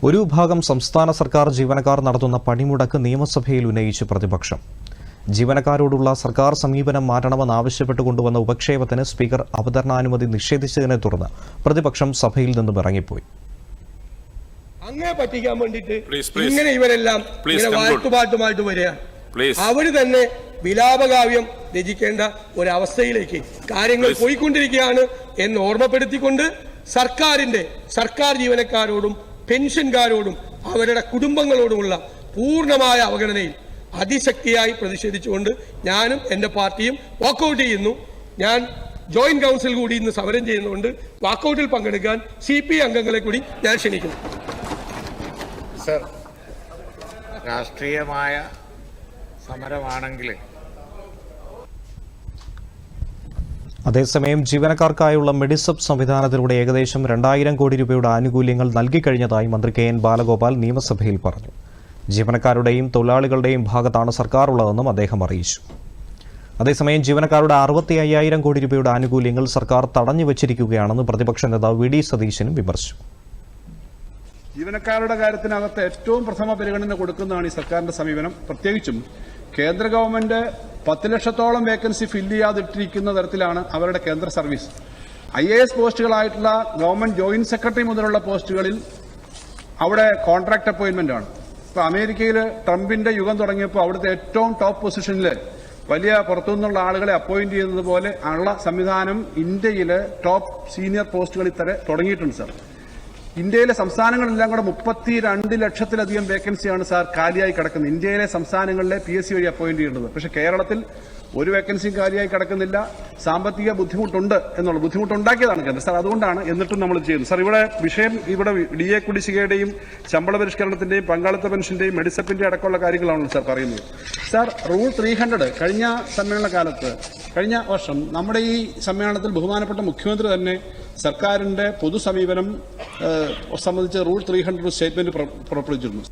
ഒരു വിഭാഗം സംസ്ഥാന സർക്കാർ ജീവനക്കാർ നടത്തുന്ന പണിമുടക്ക് നിയമസഭയിൽ ഉന്നയിച്ച് പ്രതിപക്ഷം. ജീവനക്കാരോടുള്ള സർക്കാർ സമീപനം മാറ്റണമെന്നാവശ്യപ്പെട്ട് കൊണ്ടുവന്ന ഉപക്ഷേപത്തിന് സ്പീക്കർ അവതരണാനുമതി നിഷേധിച്ചതിനെ തുടർന്ന് പ്രതിപക്ഷം സഭയിൽ നിന്നും ഇറങ്ങിപ്പോയി. അങ്ങേ പറ്റിക്കാൻ വേണ്ടിയിട്ട് ഇങ്ങനെ ഇവരെല്ലാം വാഴ്ത്തുപാട്ടുമായിട്ട് വരിക, അവര് തന്നെ വിലാപകാവ്യം രചിക്കേണ്ട ഒരവസ്ഥയിലേക്ക് കാര്യങ്ങൾ പോയിക്കൊണ്ടിരിക്കുകയാണ് എന്ന് ഓർമ്മപ്പെടുത്തിക്കൊണ്ട് സർക്കാർ ജീവനക്കാരോടും പെൻഷൻകാരോടും അവരുടെ കുടുംബങ്ങളോടുമുള്ള പൂർണ്ണമായ അവഗണനയിൽ അതിശക്തിയായി പ്രതിഷേധിച്ചുകൊണ്ട് ഞാനും എൻ്റെ പാർട്ടിയും വാക്കൗട്ട് ചെയ്യുന്നു. ഞാൻ ജോയിന്റ് കൗൺസിൽ കൂടി ഇന്ന് സമരം ചെയ്യുന്നതുകൊണ്ട് വാക്കൗട്ടിൽ പങ്കെടുക്കാൻ CPI അംഗങ്ങളെ കൂടി ഞാൻ ക്ഷണിക്കുന്നു. സർ, രാഷ്ട്രീയമായ സമരമാണെങ്കിൽ അതേസമയം ജീവനക്കാർക്കായുള്ള മെഡിസബ് സംവിധാനത്തിലൂടെ ഏകദേശം 2000 കോടി രൂപയുടെ ആനുകൂല്യങ്ങൾ നൽകിക്കഴിഞ്ഞതായി മന്ത്രി KN ബാലഗോപാൽ നിയമസഭയിൽ പറഞ്ഞു. ജീവനക്കാരുടെയും തൊഴിലാളികളുടെയും ഭാഗത്താണ് സർക്കാർ ഉള്ളതെന്നും അദ്ദേഹം അറിയിച്ചു. അതേസമയം ജീവനക്കാരുടെ 65,000 കോടി രൂപയുടെ ആനുകൂല്യങ്ങൾ സർക്കാർ തടഞ്ഞുവച്ചിരിക്കുകയാണെന്ന് പ്രതിപക്ഷ നേതാവ് VD സതീശനും വിമർശിച്ചു. ജീവനക്കാരുടെ കാര്യത്തിനകത്ത് ഏറ്റവും പ്രഥമ പരിഗണന കൊടുക്കുന്നതാണ് ഈ സർക്കാരിന്റെ സമീപനം. പ്രത്യേകിച്ചും കേന്ദ്ര ഗവൺമെന്റ് 10 ലക്ഷത്തോളം വേക്കൻസി ഫില്ല് ചെയ്യാതിട്ടിരിക്കുന്ന തരത്തിലാണ് അവരുടെ കേന്ദ്ര സർവീസ്. IAS പോസ്റ്റുകളായിട്ടുള്ള ഗവൺമെന്റ് ജോയിന്റ് സെക്രട്ടറി മുതലുള്ള പോസ്റ്റുകളിൽ അവിടെ കോൺട്രാക്ട് അപ്പോയിന്റ്മെന്റ് ആണ്. ഇപ്പൊ അമേരിക്കയിൽ ട്രംപിന്റെ യുഗം തുടങ്ങിയപ്പോൾ അവിടുത്തെ ഏറ്റവും ടോപ്പ് പൊസിഷനിൽ വലിയ പുറത്തുനിന്നുള്ള ആളുകളെ അപ്പോയിന്റ് ചെയ്യുന്നത് പോലെ ഉള്ള സംവിധാനം ഇന്ത്യയിലെ ടോപ്പ് സീനിയർ പോസ്റ്റുകളിൽ തന്നെ തുടങ്ങിയിട്ടുണ്ട് സാർ. ഇന്ത്യയിലെ സംസ്ഥാനങ്ങളെല്ലാം കൂടെ 32 ലക്ഷത്തിലധികം വേക്കൻസിയാണ് സാർ കാലിയായി കിടക്കുന്നത്. ഇന്ത്യയിലെ സംസ്ഥാനങ്ങളിലെ PSC വഴി അപ്പോയിന്റ് ചെയ്യുന്നത്. പക്ഷെ കേരളത്തിൽ ഒരു വേക്കൻസിയും കാലിയായി കിടക്കുന്നില്ല. സാമ്പത്തിക ബുദ്ധിമുട്ടുണ്ട് എന്നുള്ള ബുദ്ധിമുട്ടുണ്ടാക്കിയതാണ് കേന്ദ്രം സാർ. അതുകൊണ്ടാണ് എന്നിട്ടും നമ്മൾ ചെയ്യുന്നത് സാർ. ഇവിടെ DA കുടിശ്ശികയുടെയും ശമ്പള പരിഷ്കരണത്തിന്റെയും പങ്കാളിത്ത പെൻഷന്റെയും മെഡിസപ്പിന്റെ അടക്കമുള്ള കാര്യങ്ങളാണല്ലോ സാർ പറയുന്നത്. സാർ, റൂൾ 300 കഴിഞ്ഞ വർഷം നമ്മുടെ ഈ സമ്മേളനത്തിൽ ബഹുമാനപ്പെട്ട മുഖ്യമന്ത്രി തന്നെ സർക്കാരിന്റെ പൊതു സമീപനം സംബന്ധിച്ച് റൂൾ 300 സ്റ്റേറ്റ്മെന്റ് പുറപ്പെടുവിച്ചിരുന്നു.